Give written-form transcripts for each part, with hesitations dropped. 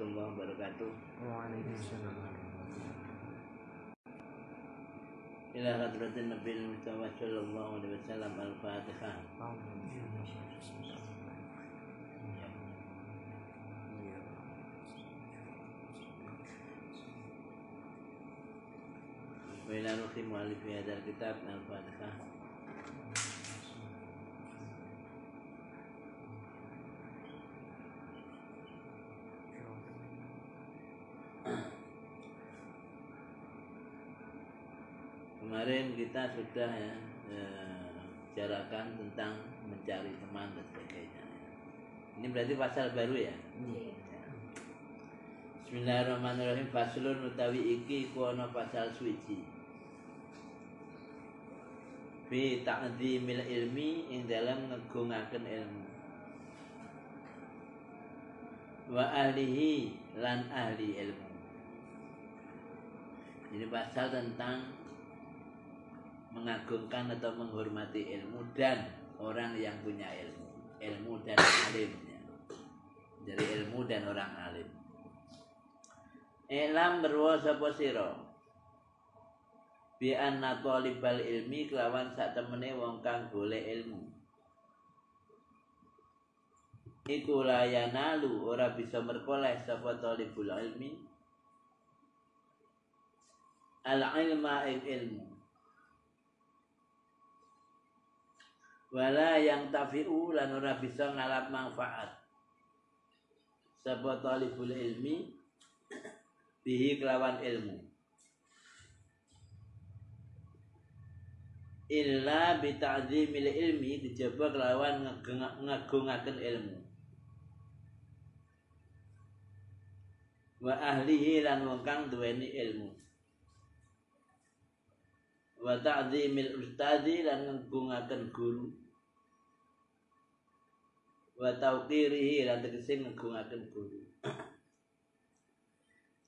warahmatullahi wabarakatuh. Waalaikumsalam. Ila hadratin Nabi Mustafa sallallahu alaihi wasallam. Al-Fatihah. Wa ila ruhi mu'allifi hadzal kitab. Al-Fatihah. Kemarin kita sudah bicarakan tentang mencari teman dan sebagainya. Ini berarti pasal baru ya? Bismillahirrahmanirrahim. Faslun utawi iki ku ana pasal suci. Fi ta'dzimil ilmi ing dalam ngegungaken ilmu. Wa ahlihi lan ahli ilmu. Ini pasal tentang mengagungkan atau menghormati ilmu dan orang yang punya ilmu dan alim ya. Dari ilmu dan orang alim. Ilam berwa sapa sira bi anna talibal ilmi kelawan sak temene wong kang golek ilmu iku layanalu ora bisa merkoleh sapa talibul ilmi al ilma ilmu wala yang tafi'u lan ora bisa ngalap manfaat sapa talibul ilmi bihi kelawan ilmu illa bi ta'zimil ilmi dijaba kelawan ngagungaken ilmu wa ahlihi lan wong kang duweni ilmu wa ta'zimil ustadi lan ngagungaken guru wa tauqirihi lan tegese ngagungaken guru.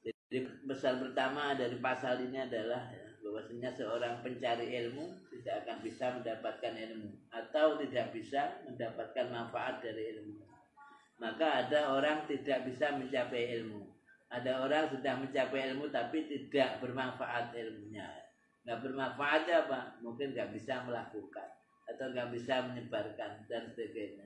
Jadi pesan pertama dari pasal ini adalah bahwasanya seorang pencari ilmu tidak akan bisa mendapatkan ilmu atau tidak bisa mendapatkan manfaat dari ilmu. Maka ada orang tidak bisa mencapai ilmu. Ada orang sudah mencapai ilmu tapi tidak bermanfaat ilmunya. Nggak bermanfaat apa? Mungkin nggak bisa melakukan atau nggak bisa menyebarkan dan sebagainya.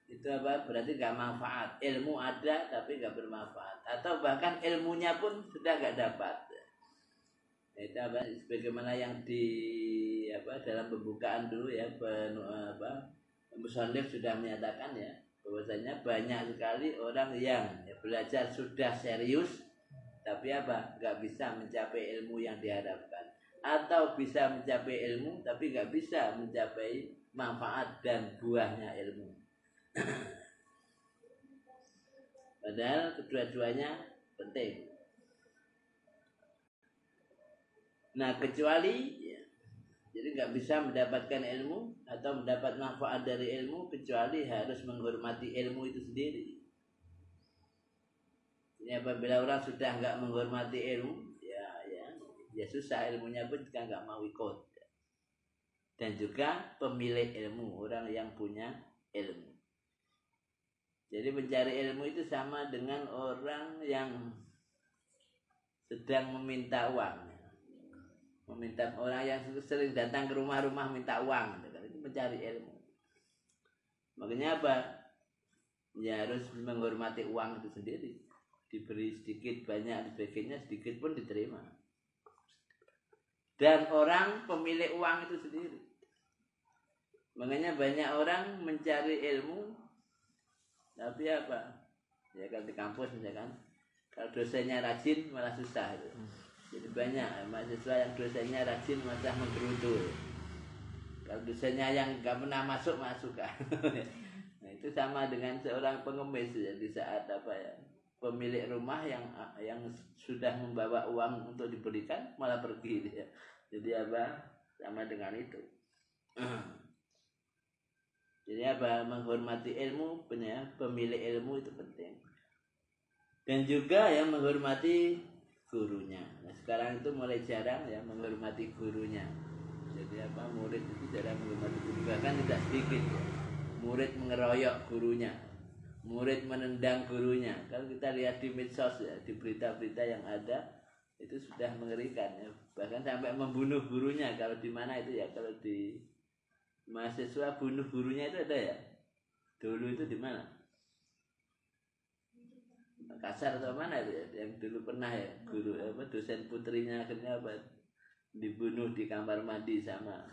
Itu apa? Berarti nggak manfaat. Ilmu ada tapi nggak bermanfaat. Atau bahkan ilmunya pun sudah nggak dapat. Itu apa? Sebagaimana yang dalam pembukaan dulu ya, musannif sudah menyatakan ya, bahwasanya banyak sekali orang yang belajar sudah serius, tapi apa? Nggak bisa mencapai ilmu yang diharapkan. Atau bisa mencapai ilmu tapi nggak bisa mencapai manfaat dan buahnya ilmu. Padahal kedua-duanya penting. Nah kecuali ya, jadi nggak bisa mendapatkan ilmu atau mendapat manfaat dari ilmu kecuali harus menghormati ilmu itu sendiri. Ini apabila orang sudah nggak menghormati ilmu, ya susah, ilmunya pun juga nggak mau ikut. Dan juga pemilik ilmu, orang yang punya ilmu. Jadi mencari ilmu itu sama dengan orang yang sedang meminta uang. Meminta orang yang sering datang ke rumah-rumah minta uang, itu mencari ilmu. Makanya apa? Ya harus menghormati uang itu sendiri. Diberi sedikit, banyak, sebagainya, sedikit pun diterima. Dan orang pemilik uang itu sendiri. Makanya banyak orang mencari ilmu tapi apa? Ya kan di kampus misalkan, kalau dosennya rajin malah susah itu. Jadi banyak mahasiswa yang dosennya rajin malah menggerutu. Kalau dosennya yang nggak pernah masuk kan. Nah itu sama dengan seorang pengemis ya, di saat pemilik rumah yang sudah membawa uang untuk diberikan malah pergi dia. Jadi sama dengan itu. Jadi menghormati ilmu, pemilik ilmu itu penting. Dan juga yang menghormati gurunya. Nah, sekarang itu mulai jarang ya menghormati gurunya. Jadi murid itu jarang menghormati guru, bahkan tidak sedikit ya. Murid mengeroyok gurunya, murid menendang gurunya. Kalau kita lihat di medsos ya, di berita-berita yang ada itu sudah mengerikan ya. Bahkan sampai membunuh gurunya. Kalau di mana itu ya, kalau di mahasiswa bunuh gurunya itu ada ya. Dulu itu di mana? Makassar atau mana itu ya, yang dulu pernah ya guru dosen putrinya akhirnya dibunuh di kamar mandi sama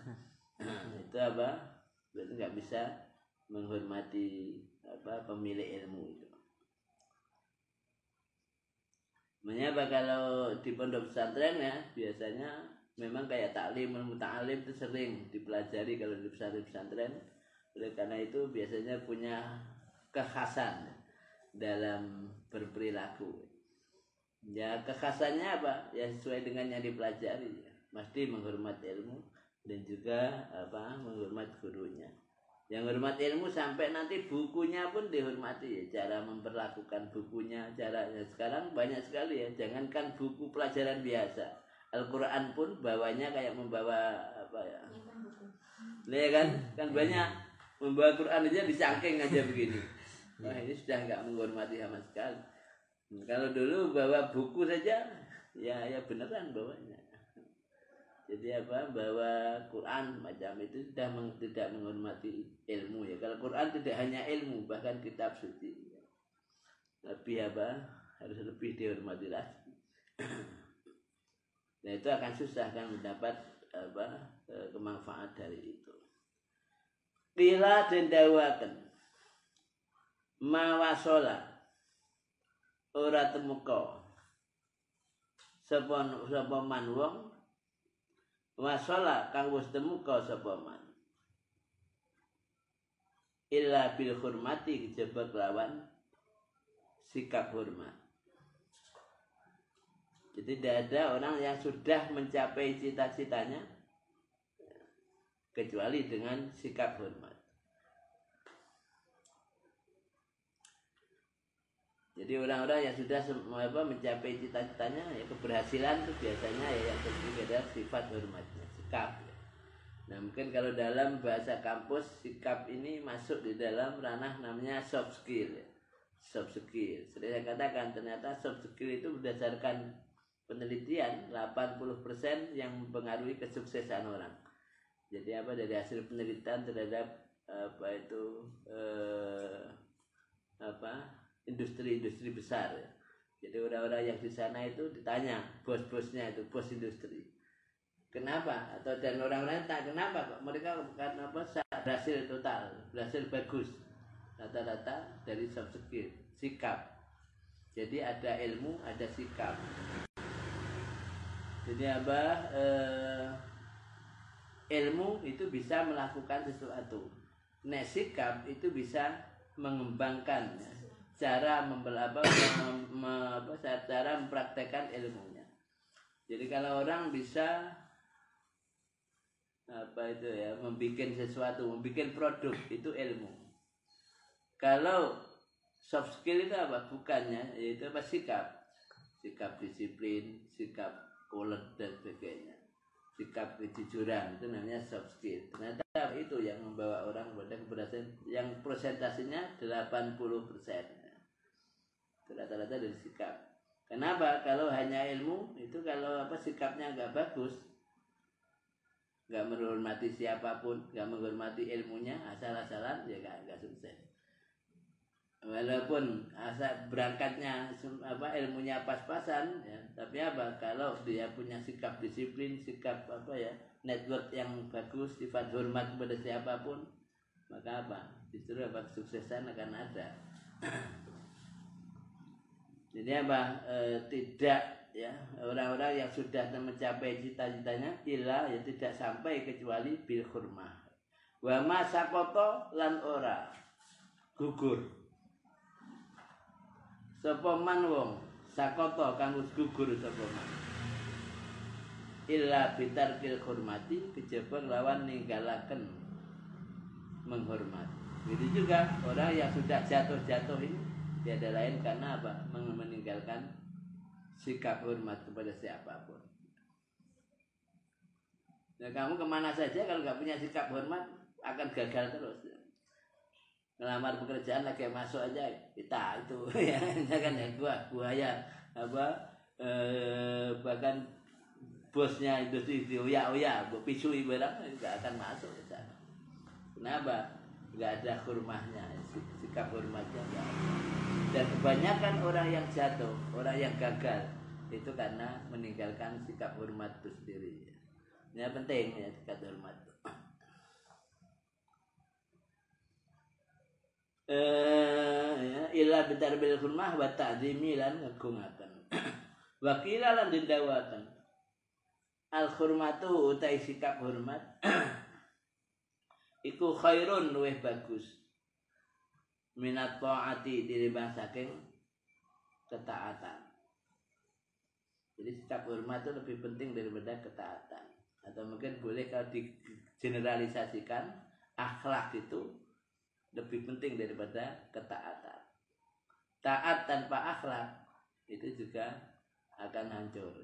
itu berarti nggak bisa menghormati pemilik ilmu itu. Mengapa kalau di pondok pesantren ya biasanya memang kayak taklim muta'alim itu sering dipelajari kalau di pesantren. Oleh karena itu biasanya punya kekhasan dalam berperilaku. Ya kekhasannya apa? Ya sesuai dengan yang dipelajari. Ya. Mesti menghormati ilmu dan juga menghormati gurunya. Yang hormat ilmu sampai nanti bukunya pun dihormati ya. Cara memperlakukan bukunya, caranya sekarang banyak sekali ya. Jangankan buku pelajaran biasa, Al-Quran pun bawanya kayak membawa ya kan banyak membawa Quran aja dicangking aja begini. Wah ini sudah nggak menghormati sama sekali. Kalau dulu bawa buku saja, ya beneran bawanya. Jadi bawa Quran macam itu sudah tidak menghormati ilmu ya. Kalau Quran tidak hanya ilmu, bahkan kitab suci. Tapi harus lebih dihormati lagi. Nah itu akan susah kan mendapat kemanfaat dari itu. Qila dan dawakan mawasola ora temuka sapa man wong wasola kang wis temuka sapa man illa bil hurmati kejaba kelawan sikap hormat. Jadi tidak ada orang yang sudah mencapai cita-citanya kecuali dengan sikap hormat. Jadi orang-orang yang sudah mencapai cita-citanya ya keberhasilan itu biasanya ya yang tertinggi adalah sifat hormatnya, sikap. Nah mungkin kalau dalam bahasa kampus sikap ini masuk di dalam ranah namanya soft skill. Soft skill. Seperti saya katakan ternyata soft skill itu berdasarkan penelitian 80% yang mempengaruhi kesuksesan orang. Jadi dari hasil penelitian terhadap industri-industri besar ya. Jadi orang-orang yang di sana itu ditanya bos-bosnya itu bos industri. Kenapa? Dan orang-orang tak kenapa kok mereka karena berhasil total, berhasil bagus. Rata-rata dari soft skill, sikap. Jadi ada ilmu, ada sikap. Jadi ilmu itu bisa melakukan sesuatu. Nah, sikap itu bisa mengembangkan ya, cara cara mempraktekkan ilmunya. Jadi kalau orang bisa membuat sesuatu, membuat produk itu ilmu. Kalau soft skill itu bukannya, yaitu sikap disiplin, sikap ulet dan sebagainya, sikap kejujuran itu namanya soft skill. Ternyata itu yang membawa orang pada keberhasilan yang persentasenya 80%. Rata-rata dari sikap. Kenapa? Kalau hanya ilmu itu kalau sikapnya nggak bagus, nggak menghormati siapapun, nggak menghormati ilmunya, asal-asalan ya nggak sukses. Walaupun asal berangkatnya ilmunya pas-pasan ya, tapi kalau dia punya sikap disiplin, sikap network yang bagus, sifat hormat kepada siapapun, maka justru kesuksesan akan ada. Jadi tidak ya orang-orang yang sudah mencapai cita-citanya illa ya tidak sampai kecuali bil hurmah. Wa ma saqata lan ora gugur. Sapa man wong saqata kang wis gugur sapa man. Illa bitarkil hormati kejaba lawan ninggalaken menghormati. Jadi juga orang yang sudah jatuh-jatuh ini tiada lain karena meninggalkan sikap hormat kepada siapapun. Nah, kamu kemana saja kalau nggak punya sikap hormat akan gagal terus. ngelamar pekerjaan lagi masuk aja kita itu ya kan ya buaya apa bahkan bosnya industri oya pisui barang nggak akan masuk ke sana. Kenapa? Nggak ada hurmahnya, sikap hormatnya nggak ada. Dan kebanyakan orang yang jatuh, orang yang gagal itu karena meninggalkan sikap hormat itu sendiri. Ini penting ya sikap hormat. Illa bidarbil hurmah wa ta'zimi lan ngagungaken. Wa qila lan dindawaken. Al hurmatu utai sikap hormat iku khairun luwih bagus minat taati dirimbang saking ketaatan. Jadi sikap hormat itu lebih penting daripada ketaatan. Atau mungkin boleh kalau digeneralisasikan akhlak itu lebih penting daripada ketaatan. Taat tanpa akhlak itu juga akan hancur.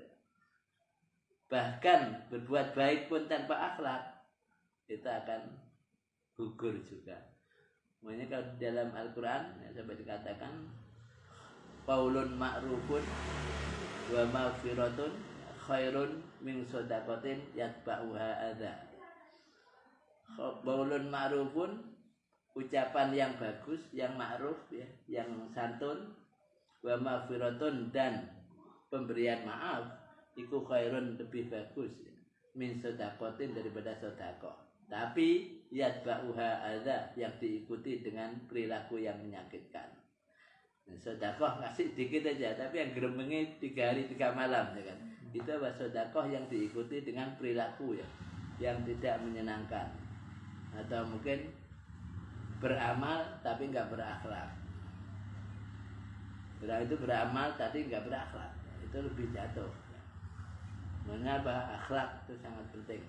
Bahkan berbuat baik pun tanpa akhlak itu akan gugur juga. Makanya kalau dalam Al-Quran ya, sampai dikatakan qaulun ma'rufun wa maghfiratun khairun min shadaqatin yatba'uha adza. Qaulun ma'rufun, ucapan yang bagus, yang ma'ruf ya, yang santun, wa maghfiratun dan pemberian maaf iku khairun lebih bagus ya, min shadaqatin daripada sedekah. Tapi yatba'uha adza yang diikuti dengan perilaku yang menyakitkan. Sedekah ngasih dikit aja, tapi yang geremengi 3 hari 3 malam ya kan. Itu adalah sedekah yang diikuti dengan perilaku ya, yang tidak menyenangkan. Atau mungkin beramal tapi enggak berakhlak. Itu beramal tapi enggak berakhlak. Itu lebih jatuh. Mengapa akhlak itu sangat penting.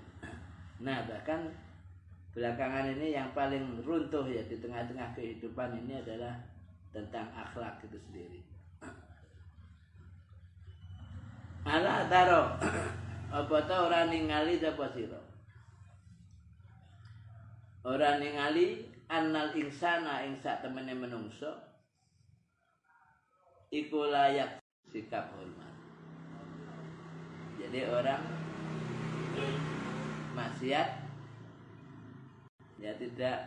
Nah, bahkan belakangan ini yang paling runtuh ya di tengah-tengah kehidupan ini adalah tentang akhlak itu sendiri. Ala taro apa ta ora ningali sapa sira. Ora ningali annal insana ing sak temene menungso iku layak sikap hormat. Jadi orang maksiat ya tidak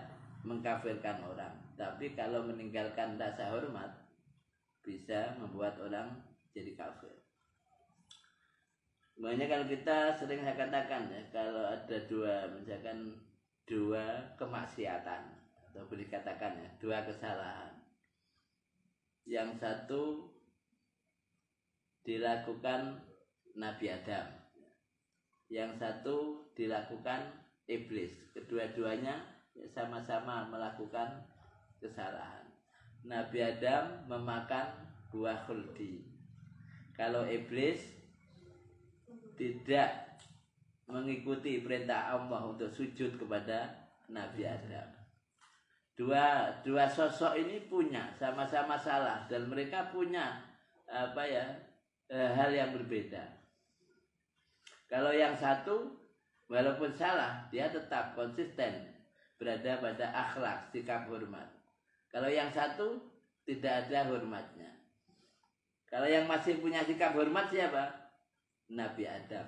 mengkafirkan orang, tapi kalau meninggalkan rasa hormat bisa membuat orang jadi kafir. Makanya kalau kita sering saya katakan ya, kalau ada misalkan dua kemaksiatan atau boleh dikatakan ya, 2 kesalahan. Yang satu dilakukan Nabi Adam, yang satu dilakukan iblis. Kedua-duanya sama-sama melakukan kesalahan. Nabi Adam memakan buah khuldi. Kalau iblis tidak mengikuti perintah Allah untuk sujud kepada Nabi Adam. Dua sosok ini punya sama-sama salah dan mereka punya hal yang berbeda. Kalau yang satu walaupun salah dia tetap konsisten berada pada akhlak, sikap hormat. Kalau yang satu tidak ada hormatnya. Kalau yang masih punya sikap hormat siapa? Nabi Adam.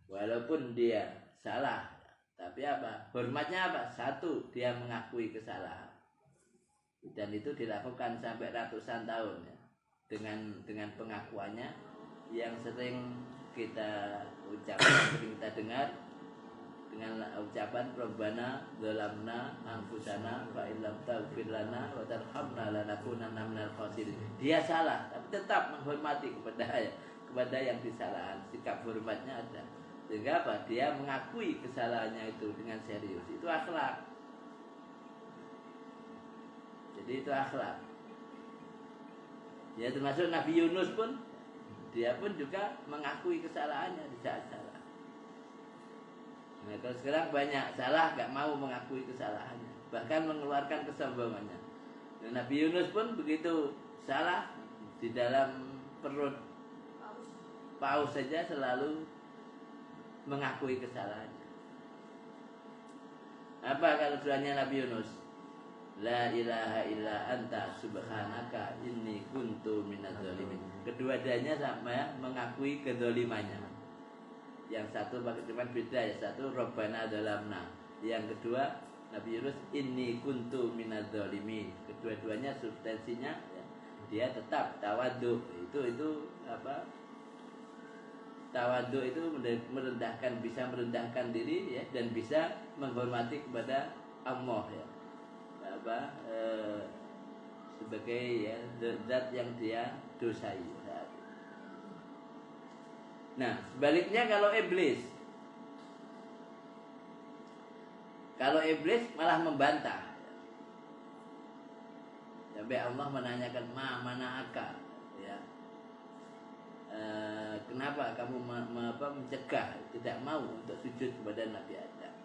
Walaupun dia salah, tapi apa? Hormatnya apa? Satu, dia mengakui kesalahan. Dan itu dilakukan sampai ratusan tahun ya. Dengan pengakuannya yang sering kita ucapkan, sering kita dengar dengan ucapan Rabbana zalamna anfusana fa illam taghfir lana wa tarhamna lanakunanna minal khasirin. Dia salah tapi tetap menghormati kepada yang disalahan. Sikap hormatnya ada. Sehingga apa? Dia mengakui kesalahannya itu dengan serius. Itu akhlak. Jadi itu akhlak. Ya termasuk Nabi Yunus pun dia pun juga mengakui kesalahannya di saat salah. Nah, kalau sekarang banyak salah gak mau mengakui kesalahannya, bahkan mengeluarkan kesombongannya. Dan Nabi Yunus pun begitu salah di dalam perut paus saja selalu mengakui kesalahannya. Apa kalau doanya Nabi Yunus? La ilaha illa anta subhanaka inni kuntu minadz zalimin. Kedua-duanya sama ya, mengakui kedzalimannya. Yang satu pakai cuman beda ya, satu Rabbana dzalamna. Yang kedua Nabi Yunus inni kuntu minadz zalimin. Kedua-duanya substansinya ya, dia tetap tawadhu. Itu apa? Tawadhu itu merendahkan, bisa merendahkan diri ya, dan bisa menghormati kepada Allah ya. Sebagai ya, zat yang dia dosai. Nah, sebaliknya kalau iblis malah membantah. Sampai Allah menanyakan mana akal ya. Kenapa kamu mencegah, tidak mau untuk sujud kepada Nabi Adam?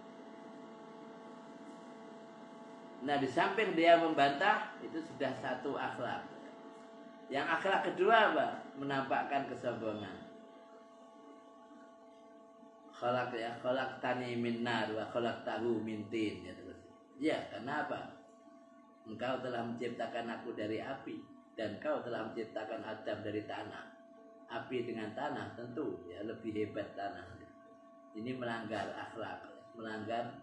Nah, di samping dia membantah, itu sudah satu akhlak. Yang akhlak kedua apa? Menampakkan kesombongan. Khalaq tani min nar wa khalaqtahu min tin. Ya, kenapa? Engkau telah menciptakan aku dari api dan kau telah menciptakan Adam dari tanah. Api dengan tanah tentu ya lebih hebat tanah. Ini melanggar akhlak, melanggar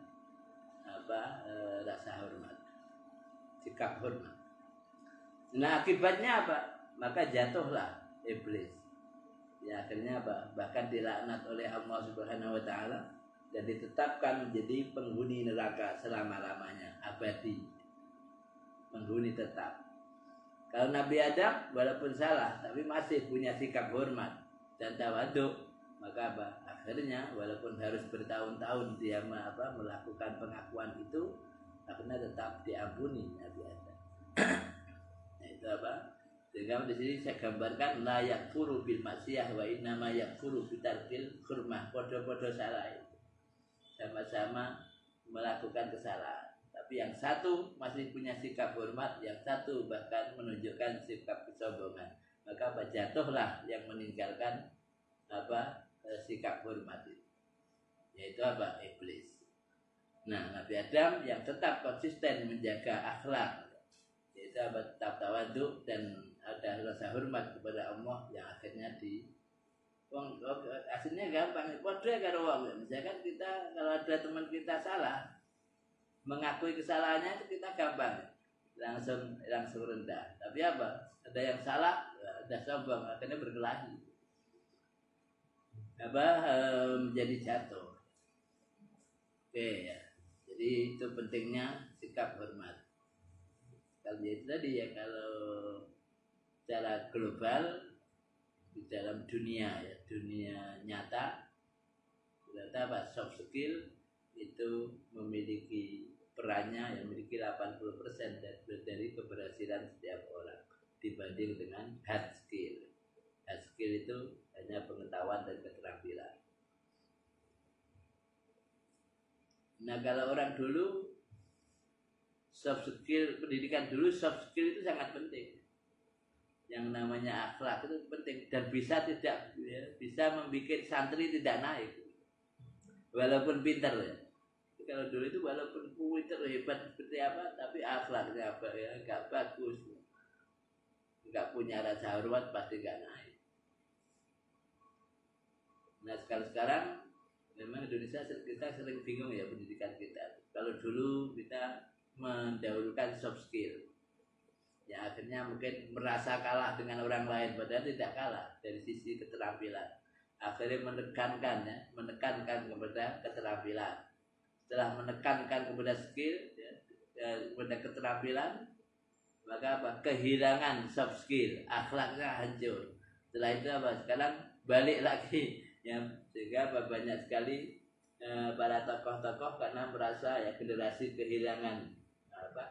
rasa hormat, sikap hormat. Nah, akibatnya apa? Maka jatuhlah iblis. Ya, akhirnya apa? Bahkan dilaknat oleh Allah Subhanahu wa taala dan ditetapkan menjadi penghuni neraka selama-lamanya, abadi. Penghuni tetap. Kalau Nabi Adam walaupun salah tapi masih punya sikap hormat dan tawadhu, maka apa? Akhirnya walaupun harus bertahun-tahun dia melakukan pengakuan itu, akhirnya tetap diampuni Nabi Adam. Nah, itu apa? Sehingga di sini saya gambarkan la yakfuru bil maksiyah wa innama yakfuru bitarkil hurmah. Podo-podo salah itu. Sama-sama melakukan kesalahan. Tapi yang satu masih punya sikap hormat, yang satu bahkan menunjukkan sikap kesombongan. Maka jatuhlah yang meninggalkan sikap hormat itu, yaitu iblis. Nah, Nabi Adam yang tetap konsisten menjaga akhlak, yaitu tetap tawadhu dan ada rasa hormat kepada Allah, yang akhirnya hasilnya gampang. Padha karo wong. Misalkan kita kalau ada teman kita salah, mengakui kesalahannya itu kita gampang, langsung rendah. Tapi ada yang salah, ada sombong, akhirnya berkelahi. Menjadi jatuh. Oke ya. Jadi itu pentingnya sikap hormat. Kalau itu tadi ya, kalau secara global di dalam dunia ya, dunia nyata, ternyata soft skill itu memiliki perannya yang memiliki 80% dari keberhasilan setiap orang dibanding dengan hard skill. Hard skill itu hanya pengetahuan dan keterampilan. Nah, kalau orang dulu soft skill, pendidikan dulu soft skill itu sangat penting. Yang namanya akhlak itu penting dan bisa membuat santri tidak naik walaupun pintar ya. Kalau dulu itu walaupun pintar hebat seperti apa, tapi akhlaknya nggak bagus, nggak punya rasa hormat, pasti nggak naik. Nah, sekarang memang Indonesia kita sering bingung ya pendidikan kita. Kalau dulu kita mendahulukan soft skill, ya akhirnya mungkin merasa kalah dengan orang lain, padahal tidak kalah dari sisi keterampilan. Akhirnya menekankan kepada keterampilan. Setelah menekankan kepada skill, kepada keterampilan, maka kehilangan soft skill, akhlaknya hancur. Setelah itu sekarang balik lagi. Ya, sehingga banyak sekali para tokoh-tokoh karena merasa ya generasi kehilangan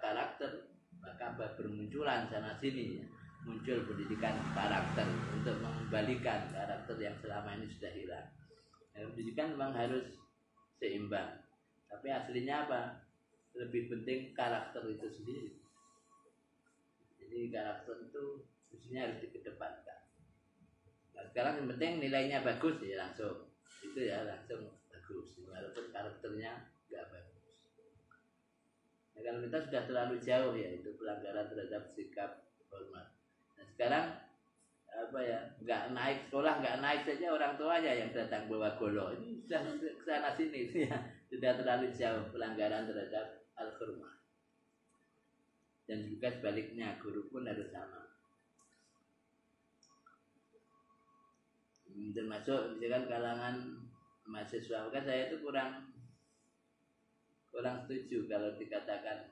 karakter, maka bermunculan sana sini ya, muncul pendidikan karakter untuk mengembalikan karakter yang selama ini sudah hilang. Ya, pendidikan memang harus seimbang, tapi aslinya lebih penting karakter itu sendiri. Jadi karakter itu mestinya harus dikedepankan. Nah, sekarang yang penting nilainya bagus ya langsung bagus, walaupun karakternya nggak bagus. Nah, kalau kita sudah terlalu jauh ya itu pelanggaran terhadap sikap hormat. Nah, sekarang apa ya, nggak naik sekolah, nggak naik saja orang tuanya yang datang bawa golok, ini sudah kesana sini ya, sudah terlalu jauh pelanggaran terhadap al-hurmah. Dan juga sebaliknya guru pun harus sama. Termasuk misalkan kalangan mahasiswa, kan saya itu kurang setuju kalau dikatakan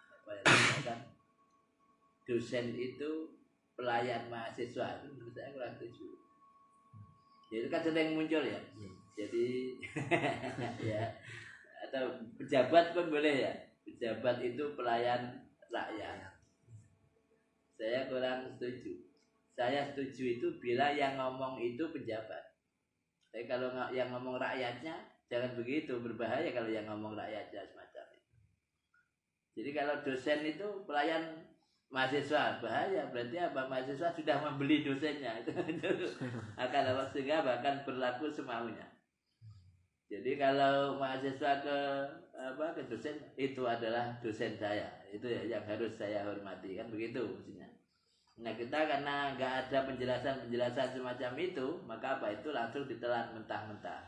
apa ya, dikatakan dosen itu pelayan mahasiswa, itu menurut saya kurang setuju. Jadi kan sering muncul ya. Jadi ya, atau pejabat pun boleh ya. Pejabat itu pelayan rakyat. Saya kurang setuju. Saya setuju itu bila yang ngomong itu pejabat. Tapi kalau yang ngomong rakyatnya jangan begitu, berbahaya kalau yang ngomong rakyatnya semacam itu. Jadi kalau dosen itu pelayan mahasiswa, bahaya. Berarti apa? Mahasiswa sudah membeli dosennya. Itu akan apa, sehingga bahkan berlaku semaunya. Jadi kalau mahasiswa ke dosen, itu adalah dosen saya, itu ya yang harus saya hormati, kan begitu mestinya. Nah, kita karena nggak ada penjelasan semacam itu, maka apa itu langsung ditelan mentah-mentah.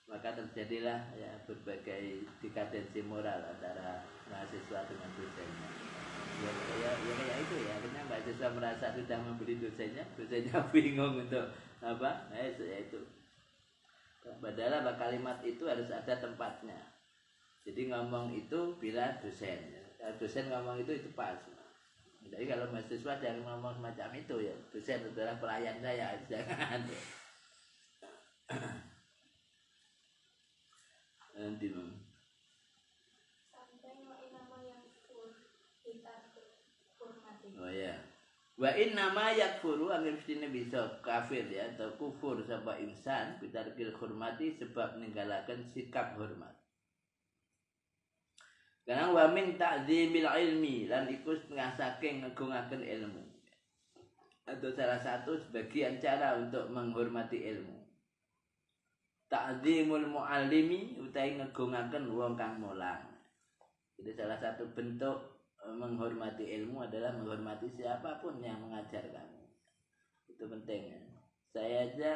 Maka terjadilah ya berbagai dekadensi moral antara mahasiswa dengan dosennya. Ya kayak itu ya, akhirnya mahasiswa merasa sudah membeli dosennya bingung untuk apa? Nah, itu. Padahal kalimat itu harus ada tempatnya. Jadi ngomong itu bila dosen, dosen ngomong itu pas. Jadi kalau mahasiswa jangan ngomong semacam itu ya, dosen adalah pelayan saya, jangan. Nanti oh ya. Wa inna ma yakfuru angin mestine bisa kafir ya atau kufur sapa insan bitarkil hormati sebab ninggalaken sikap hormat. Karena wa min ta'zimil ilmi lan iku setengah saking ngegungaken ilmu. Atau salah satu sebagian cara untuk menghormati ilmu. Ta'zimul muallimi utawi ngegungaken wong kang mulang. Jadi salah satu bentuk menghormati ilmu adalah menghormati siapapun yang mengajar kamu. Itu penting ya. Saya aja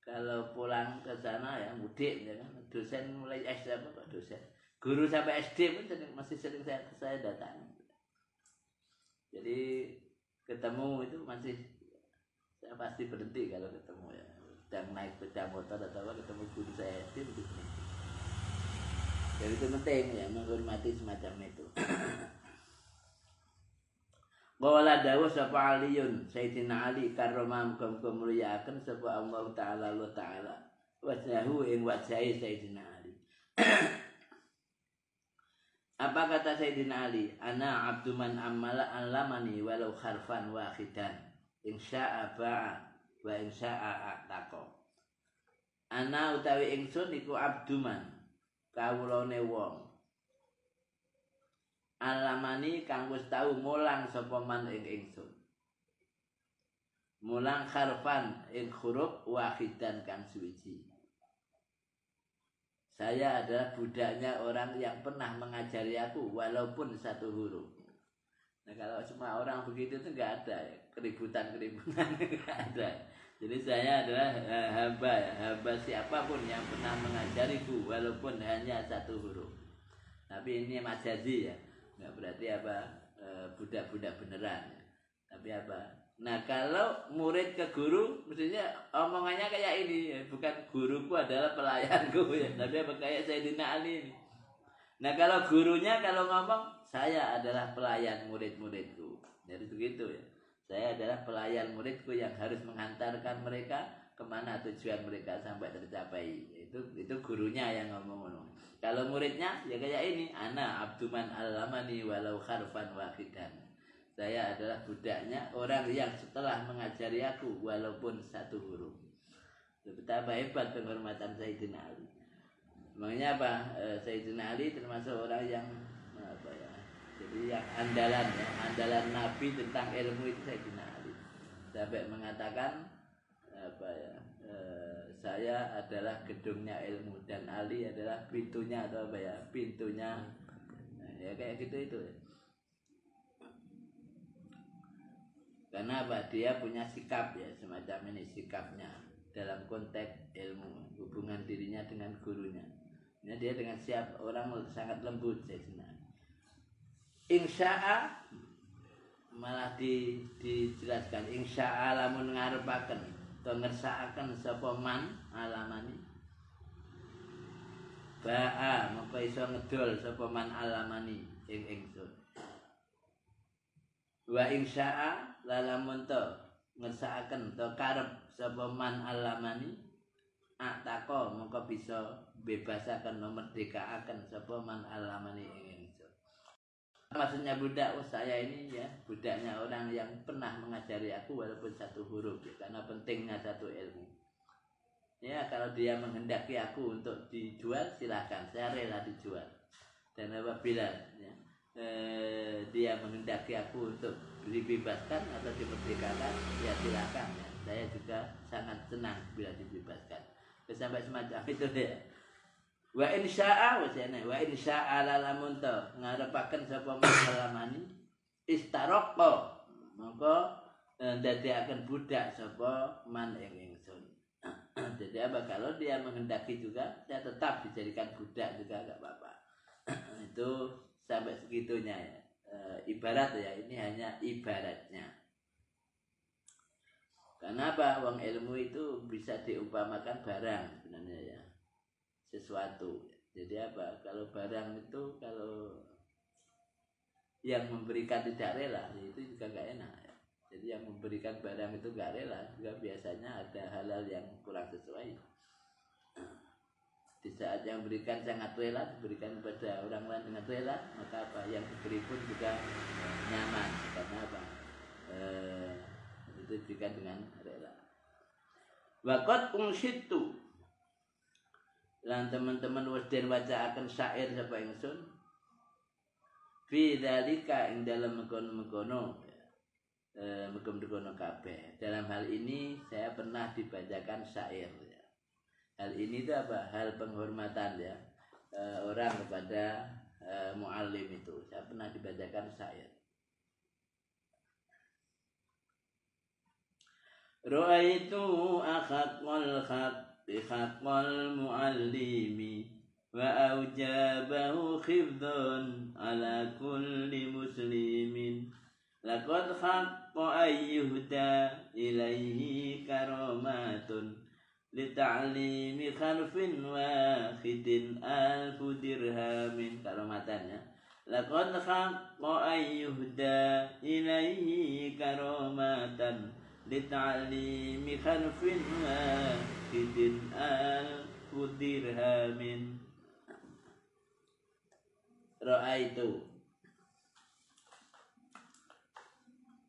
kalau pulang ke sana ya mudik ya kan, dosen mulai SD apa dosen, guru sampai SD pun masih sering saya datang. Jadi ketemu itu masih saya pasti berhenti kalau ketemu ya. Dan naik sepeda motor atau apa ketemu guru saya SD begitu. Jadi itu penting ya menghormati semacam itu. Qala dawu sapa Aliun Sayyidina Ali karramah muga mulyakaken sapa Allah taala wa taala wajhahu ing wajhi Sayyidina Ali. Apa kata Sayyidina Ali? Ana abdu man amala alamani walau harfan wahidan insya'a ba'a wa insya'a ataqa. Ana utawi ingsun iku abduman kawulane wong alamani kang wis tau mulang sapa man ing ingsun. Mulang harfan ing huruf wahidan kang suwiji. Saya adalah budaknya orang yang pernah mengajari aku walaupun satu huruf. Nah, kalau semua orang begitu itu enggak ada ya, keributan-keributan enggak ada. Jadi saya adalah hamba siapapun yang pernah mengajariku walaupun hanya satu huruf. Tapi ini majazi ya, nggak berarti apa budak-budak beneran. Tapi apa? Nah kalau murid ke guru, mestinya omongannya kayak ini, ya. Bukan guruku adalah pelayanku ya, tapi apa kayak Sayyidina Ali ini. Nah kalau gurunya kalau ngomong, saya adalah pelayan murid-muridku. Jadi begitu ya. Saya adalah pelayan muridku yang harus menghantarkan mereka kemana tujuan mereka sampai tercapai. Itu gurunya yang ngomong. Kalau muridnya ya kayak ini, ana abduman alamani walau harfan wahidan. Saya adalah budaknya orang yang setelah mengajari aku walaupun satu huruf. Betapa hebat penghormatan Sayyidina Ali. Makanya apa? Sayyidina Ali termasuk orang yang apa ya? Jadi yang andalan Nabi tentang ilmu itu Sayyidina Ali. Sampai mengatakan apa ya? saya adalah gedungnya ilmu dan Ali adalah pintunya atau apa ya, pintunya. Nah, ya kayak gitu itu. Karena apa? Dia punya sikap ya, semacam ini sikapnya dalam konteks ilmu, hubungan dirinya dengan gurunya. Ini dia dengan siap orang sangat lembut saya senang. Insya'a malah dijelaskan insya'a lamun ngarepaken to ngersakaken sapa man alamani. Ba'a mengko iso ngedol sapa man alamani ing ingsun. Wa insya'a lamun to ngersakaken to karep sapa man alamani atako mengko bisa bebasaken memerdekakan sapa man alamani ing ingsun. Maksudnya budak, saya ini ya budaknya orang yang pernah mengajari aku walaupun satu huruf ya, karena pentingnya satu ilmu. Ya kalau dia menghendaki aku untuk dijual silahkan, saya rela dijual. Dan apabila ya, dia menghendaki aku untuk dibebaskan atau dimerdekakan ya silahkan ya. Saya juga sangat senang bila dibebaskan. Sampai semacam itu ya. Wa insya'a wa insya'a lamun to ngarepaken sapa malamani istaraqqa mongko ndadekaken budak sapa man ing ingsun. Jadi apa kalau dia menghendaki juga saya tetap dijadikan budak juga enggak apa-apa. Itu sampai segitunya ya. Ibarat ya, ini hanya ibaratnya. Karena apa? Wong ilmu itu bisa diumpamakan barang sebenarnya ya. Sesuatu. Jadi apa? Kalau barang itu kalau yang memberikan tidak rela, itu juga gak enak. Ya. Jadi yang memberikan barang itu gak rela, juga biasanya ada hal-hal yang kurang sesuai. Di saat yang berikan sangat rela, diberikan kepada orang lain dengan rela, maka apa? Yang diberi pun juga nyaman. Karena apa? Itu diberikan dengan rela. Waqad unsitu lan teman-teman wis den wacaaken syair sapa ingsun fi dzalika ing dalem mengkono-mengkono mengkono kabeh. Dalam hal ini saya pernah dibacakan syair ya. Hal ini itu apa? Hal penghormatan ya orang kepada muallim itu. Saya pernah dibacakan syair. Ra'aitu akhaqal khat bihaqqal muallimi wa aujabahu khifdun ala kulli muslimin laqad haqqa ayyuhda ilaihi karamatun li ta'limi kharfin wahidin alfu dirhamin. Karamatannya laqad haqqa ayyuhda ilaihi karamatan lita'limi kharfin wahidin alfu dirhamin. Ra'aitu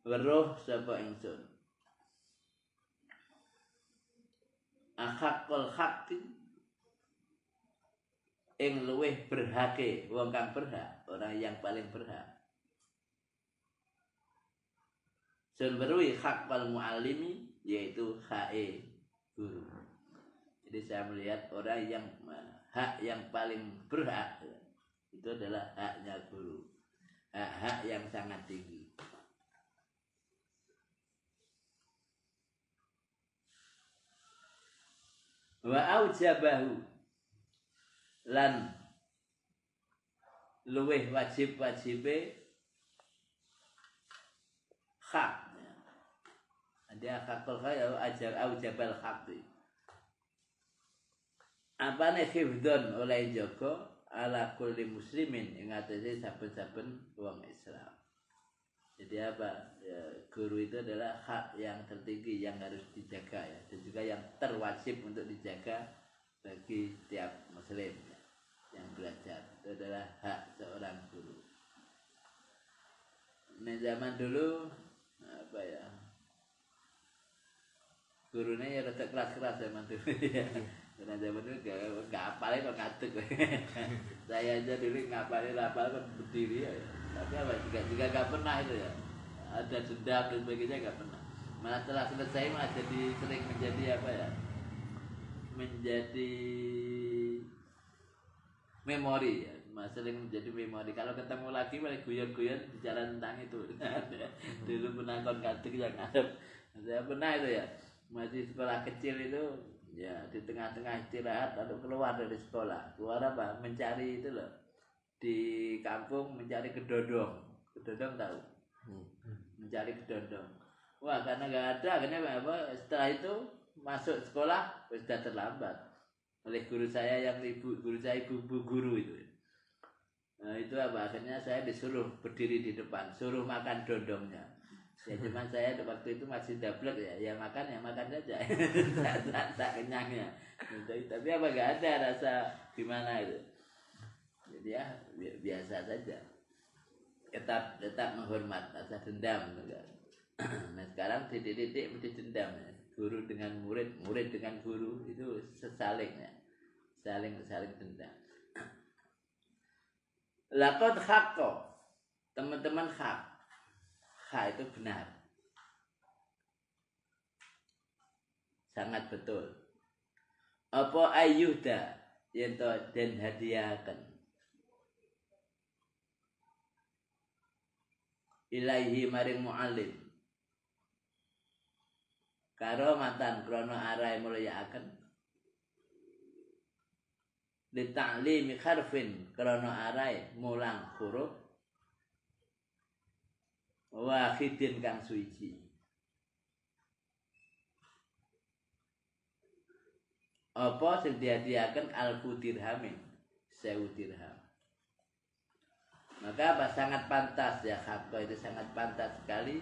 weruh sapa ingsun ahaqqul haqqi ing luweh berhake wong kang berhak, orang yang paling berhak. Sunberui haqqal muallimi yaitu hae guru. Jadi saya melihat orang yang hak yang paling berhak itu adalah haknya guru. Hak yang sangat tinggi. Wa aujabahu lan luweh wajib-wajibe hak. Dia hakul khayal ajar aujabal haqi. Apane khifdun oleh jaga ala kulli muslimin ing atase saben-saben wong Islam. Jadi apa? Ya, guru itu adalah hak yang tertinggi yang harus dijaga ya, dan juga yang terwajib untuk dijaga bagi setiap muslim ya, yang belajar. Itu adalah hak seorang guru. Nah, zaman dulu apa ya? Gurunya ya rada keras-keras zaman dulu ya. Karena zaman dulu gak apalnya kok ngadeg. Saya aja dulu ngapalin apal kan berdiri ya. Tapi apa juga gak pernah itu ya. Ada dendam dan sebagainya gak pernah. Malah setelah selesai malah jadi sering menjadi apa ya? menjadi memori ya, sering menjadi memori. Kalau ketemu lagi malah guyon-guyon bicara tentang itu. Dulu pernah konkatik yang ada, saya pernah itu ya, masih sekolah kecil itu ya, di tengah-tengah istirahat lalu keluar dari sekolah. Keluar apa? Mencari itu loh, di kampung mencari kedondong. Kedondong tahu? Mencari kedondong. Wah, karena nggak ada, akhirnya apa? Setelah itu masuk sekolah sudah terlambat oleh guru saya yang guru saya ibu guru itu. Nah, itu apa? Akhirnya saya disuruh berdiri di depan, suruh makan dondongnya. Ya cuman saya waktu itu masih dablek ya makan saja. tak kenyangnya. Tapi apa nggak ada rasa gimana itu. Jadi ya biasa saja. Tetap menghormat, rasa dendam enggak. Nah sekarang titik-titik mesti dendam ya. Guru dengan murid, murid dengan guru itu saling ya. Saling dendam. Laqad haqqa. Teman-teman hak. Hak itu benar. Sangat betul. Apa ayyuda yen to den hadiahkan. Ilaihi maring muallim. Karomatan krono arai mulyakaken. Li ta'limi harfin krono arai mulang huruf. Wahidin kang suci. Apa sing dihadiahkan alfu dirhamin 1000 dirham. Maka apa sangat pantas ya, hakko itu sangat pantas sekali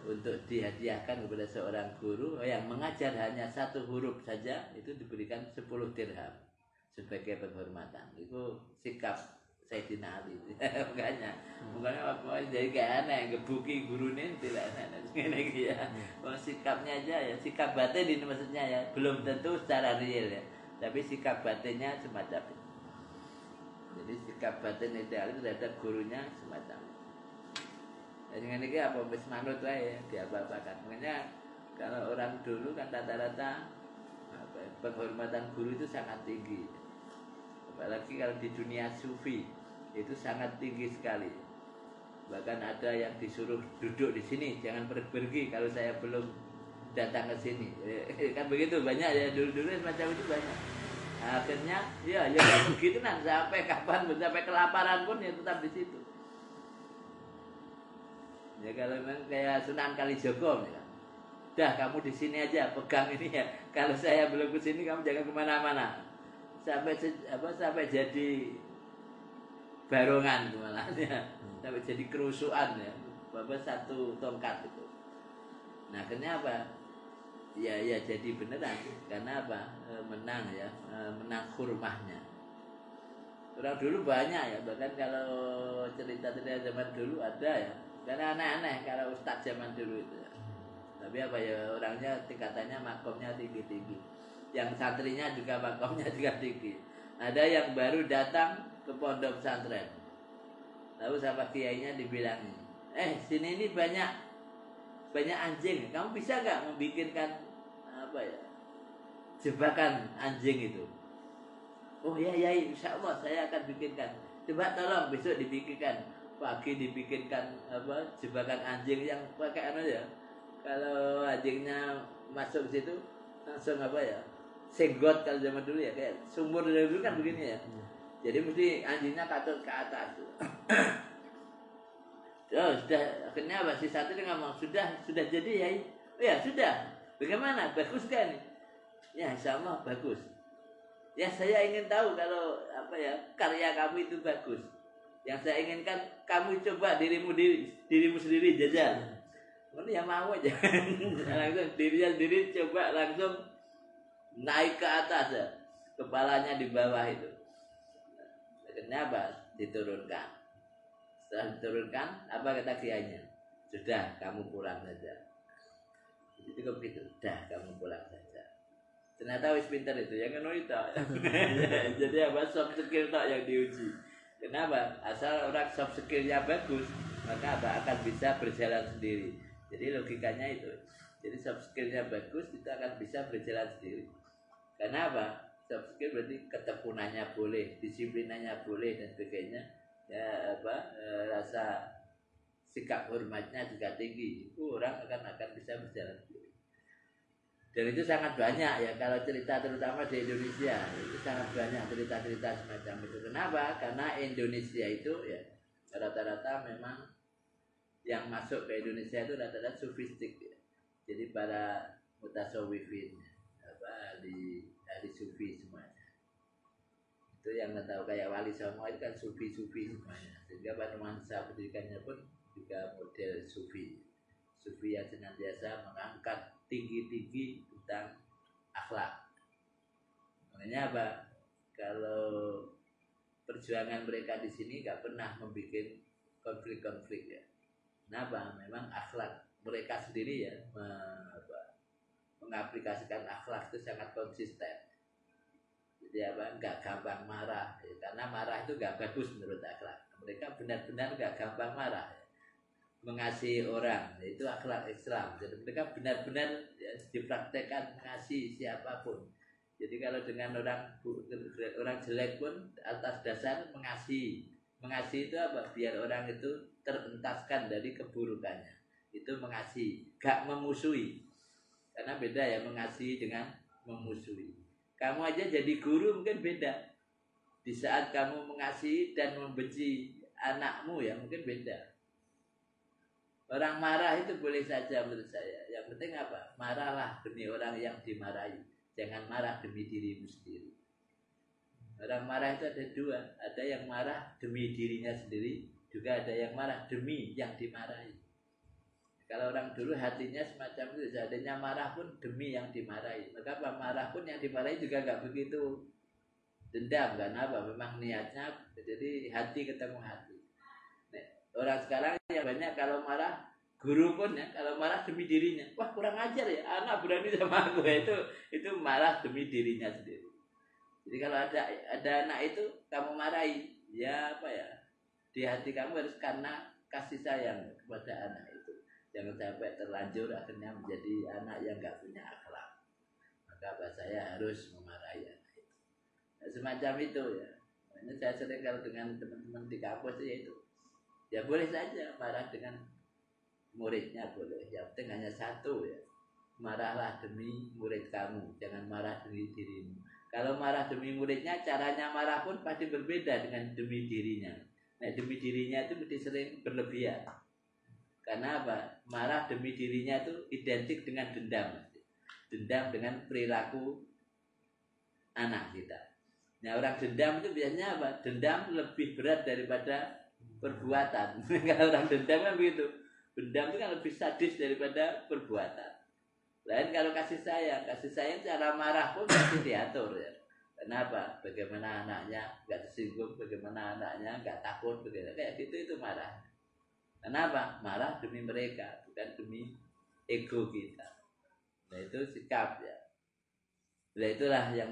untuk dihadiahkan kepada seorang guru yang mengajar hanya satu huruf saja, itu diberikan 10 dirham sebagai penghormatan. Itu sikap Sayyidina Ali. Makanya apa jadi kayak aneh ngebuki gurune tidak aneh ngene iki ya. Sikapnya aja ya, sikap batin ini maksudnya ya, belum tentu secara real ya, tapi sikap batinnya semacam itu. Jadi sikap batin ideal terhadap gurunya semacam itu. Jadi ini apa wis manut wae ya, diapa-apakan. Makanya kalau orang dulu kan rata-rata penghormatan guru itu sangat tinggi. Apalagi kalau di dunia sufi itu sangat tinggi sekali. Bahkan ada yang disuruh duduk di sini, jangan pergi kalau saya belum datang ke sini. Kan begitu banyak ya, dulu-dulu semacam itu banyak. Akhirnya ya begitu kan sampai kapan pun, sampai kelaparan pun ya tetap di situ. Ya kalau memang kayak Sunan Kalijogo ya. Dah kamu di sini aja, pegang ini ya. Kalau saya belum ke sini kamu jangan kemana-mana. Sampai jadi barongan gimana ya. Sampai jadi kerusuhan ya. Bapak satu tongkat itu. Nah, kenapa? Ya jadi beneran. Karena apa? Menang ya, menang hurmahnya. Orang dulu banyak ya, bahkan kalau cerita-cerita zaman dulu ada ya. Karena aneh-aneh kalau ustadz zaman dulu itu ya. Tapi apa ya, orangnya tingkatannya makomnya tinggi-tinggi. Yang santrinya juga makomnya juga tinggi. Ada yang baru datang ke pondok pesantren. Lalu sama kiainya dibilangin, sini ini banyak anjing. Kamu bisa nggak membikinkan apa ya, jebakan anjing itu? Oh ya, insya Allah saya akan bikinkan. Coba tolong besok dibikinkan. Pagi dibikinkan jebakan anjing yang pakai ya. Kalau anjingnya masuk ke situ langsung senggot kalau zaman dulu ya, kayak sumur dulu kan begini ya. Jadi mesti anjingnya katut ke atas. Sudah akhirnya si santri ngomong sudah jadi ya. Oh ya sudah. Bagaimana? Bagus kan? Ya insya Allah bagus. Ya saya ingin tahu kalau karya kamu itu bagus. Yang saya inginkan kamu coba dirimu sendiri jajal. Ini ya mau aja. Langsung dirinya sendiri coba langsung naik ke atas ya. Kepalanya di bawah itu. Akhirnya diturunkan. Setelah diturunkan, apa kata kiainya? Sudah, kamu pulang saja. Itu begitu. Sudah, kamu pulang saja. Ternyata wis pinter itu, yang ngono itu. Jadi soft skill tak yang diuji. Kenapa? Asal orang soft skillnya bagus, maka akan bisa berjalan sendiri. Jadi logikanya itu. Jadi soft skill-nya bagus, itu akan bisa berjalan sendiri. Karena apa? Soft skill berarti ketekunannya boleh, disiplinannya boleh dan sebagainya. Ya apa? Rasa sikap hormatnya juga tinggi. Itu orang akan bisa berjalan sendiri. Dan itu sangat banyak ya kalau cerita terutama di Indonesia itu sangat banyak cerita-cerita semacam itu. Kenapa? Karena Indonesia itu ya rata-rata memang yang masuk ke Indonesia itu rata-rata sufistik ya. Jadi para mutasawwifin ahli sufi semuanya itu yang nggak tahu kayak Wali Songo itu kan sufi semuanya, sehingga pada nuansa pendidikannya pun juga model sufi yang senantiasa mengangkat tinggi tentang akhlak. Makanya apa, kalau perjuangan mereka di sini nggak pernah membuat konflik ya. Kenapa? Memang akhlak mereka sendiri ya mengaplikasikan akhlak itu sangat konsisten. Jadi apa? Nggak gampang marah ya. Karena marah itu nggak bagus menurut akhlak. Mereka benar-benar nggak gampang marah ya. Mengasihi orang itu akhlak Islam. Jadi mereka benar-benar ya, dipraktekkan mengasihi siapapun. Jadi kalau dengan orang jelek pun atas dasar mengasihi itu apa? Biar orang itu terentaskan dari keburukannya. Itu mengasihi, gak memusuhi. Karena beda ya mengasihi dengan memusuhi. Kamu aja jadi guru mungkin beda. Di saat kamu mengasihi dan membenci anakmu ya mungkin beda. Orang marah itu boleh saja menurut saya. Yang penting apa? Marahlah demi orang yang dimarahi. Jangan marah demi dirimu sendiri. Orang marah itu ada dua. Ada yang marah demi dirinya sendiri. Juga ada yang marah demi yang dimarahi. Kalau orang dulu hatinya semacam itu, seandainya marah pun demi yang dimarahi. Maka apa? Marah pun yang dimarahi juga gak begitu dendam. Karena apa? Memang niatnya, jadi hati ketemu hati. Nah, orang sekarang yang banyak kalau marah, guru pun ya, kalau marah demi dirinya. Wah kurang ajar ya, anak berani sama aku. Itu marah demi dirinya sendiri. Jadi kalau ada anak itu, kamu marahi. Ya apa ya, di hati kamu harus karena kasih sayang kepada anak itu. Jangan sampai terlanjur akhirnya menjadi anak yang gak punya akhlak. Maka apa, saya harus memarahi anak itu. Nah, semacam itu ya. Makanya saya sering kalau dengan teman-teman di kampus itu, ya boleh saja marah dengan muridnya boleh. Yang penting hanya satu ya. Marahlah demi murid kamu, jangan marah demi dirimu. Kalau marah demi muridnya, caranya marah pun pasti berbeda dengan demi dirinya. Nah, demi dirinya itu mesti sering berlebihan. Karena apa? Marah demi dirinya itu identik dengan dendam. Dendam dengan perilaku anak kita. Nah, orang dendam itu biasanya apa? Dendam lebih berat daripada perbuatan. Kalau orang dendam kan begitu. Dendam itu kan lebih sadis daripada perbuatan. Lain kalau kasih sayang cara marah pun pasti diatur ya. Kenapa? Bagaimana anaknya nggak tersinggung, bagaimana anaknya nggak takut, begitu kayak gitu itu marah. Kenapa? Marah demi mereka, bukan demi ego kita. Nah itu sikap ya. Nah itulah yang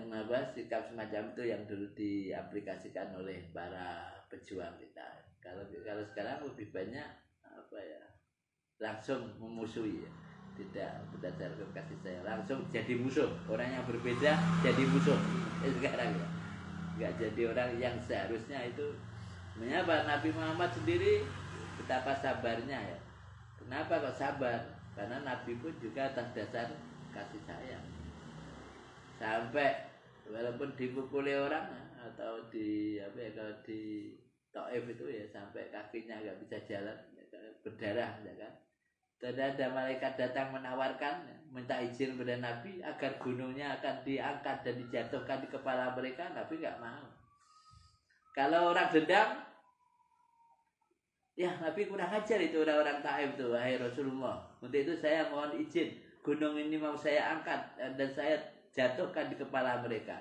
sikap semacam itu yang dulu diaplikasikan oleh para pejuang kita. Kalau sekarang lebih banyak langsung memusuhi ya. Tidak berdasarkan kasih sayang, langsung jadi musuh. Orang yang berbeda jadi musuh sekarang ya. Nggak jadi orang yang seharusnya itu. Mengapa Nabi Muhammad sendiri betapa sabarnya ya. Kenapa kok sabar? Karena Nabi pun juga atas dasar kasih sayang. Sampai walaupun dipukuli orang atau kalau di Taif itu ya sampai kakinya nggak bisa jalan, berdarah ya kan. Dan ada malaikat datang menawarkan, minta izin kepada Nabi agar gunungnya akan diangkat dan dijatuhkan di kepala mereka. Nabi nggak mau. Kalau orang dendam, ya Nabi kurang ajar itu orang-orang Taif itu, wahai Rasulullah. Untuk itu saya mohon izin, gunung ini mau saya angkat dan saya jatuhkan di kepala mereka.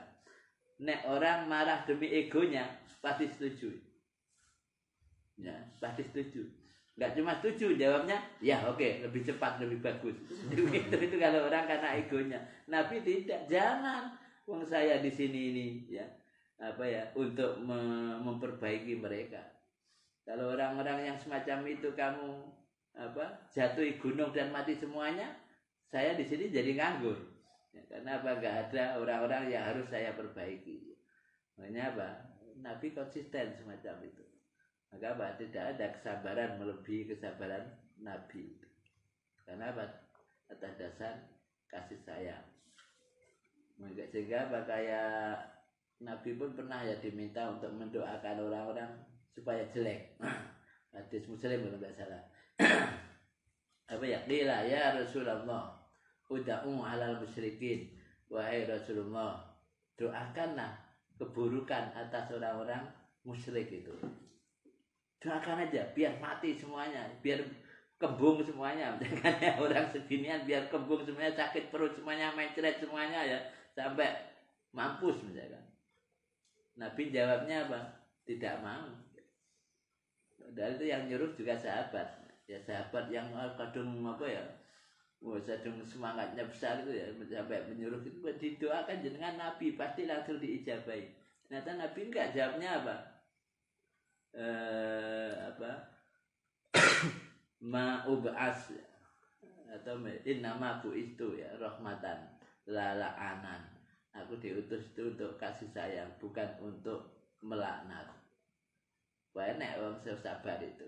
Nek orang marah demi egonya, pasti setuju. Ya, pasti setuju. Enggak cuma setuju, jawabnya, ya oke, lebih cepat, lebih bagus. itu kalau orang karena egonya. Nabi tidak, jangan. Wong saya di sini ini, ya, untuk memperbaiki mereka. Kalau orang-orang yang semacam itu kamu jatuhi gunung dan mati semuanya, saya di sini jadi nganggur. Ya, karena apa? Nggak ada orang-orang yang harus saya perbaiki. Makanya apa? Nabi konsisten semacam itu. Maka apa? Tidak ada kesabaran melebihi kesabaran Nabi. Karena apa? Atas dasar kasih sayang. Sehingga apa? Kayak Nabi pun pernah ya diminta untuk mendoakan orang-orang supaya jelek. Hadis Muslim kalau nggak salah. Apa ya? Qila ya Rasulullah, uda'u alal musyrikin. Wahai Rasulullah, doakanlah keburukan atas orang-orang musyrik itu. Doakan aja biar mati semuanya, biar kembung semuanya. Jangan ya orang seginian biar kembung semuanya, sakit perut semuanya, mencret semuanya ya, sampai mampus misalkan. Nabi jawabnya apa? Tidak mau. Dan itu yang nyuruh juga sahabat. Ya sahabat yang kadung apa ya? Kadung semangatnya besar itu ya, sampai menyuruh itu didoakan jenengan Nabi pasti langsung diijabahi. Ternyata Nabi enggak, jawabnya apa? Ma ub'as atau innama bu'istu ya rahmatan lala'anan. Aku diutus itu untuk kasih sayang, bukan untuk melaknat. Banyak orang sabar itu.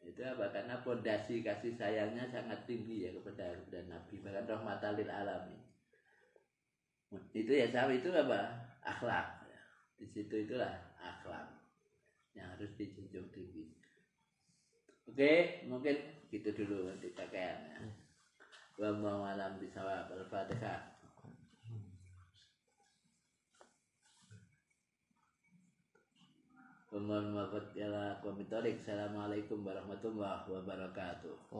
Itu apa? Karena pondasi kasih sayangnya sangat tinggi ya kepada Nabi, bahkan rahmatan lil alamin. Itu ya sama, itu apa? Akhlak. Di situ itulah akhlak yang harus dijunjung tinggi. Oke, mungkin gitu dulu nanti pakaiannya. Wallahu a'lam bishawab. Al-Fatihah. Assalamualaikum warahmatullahi wabarakatuh.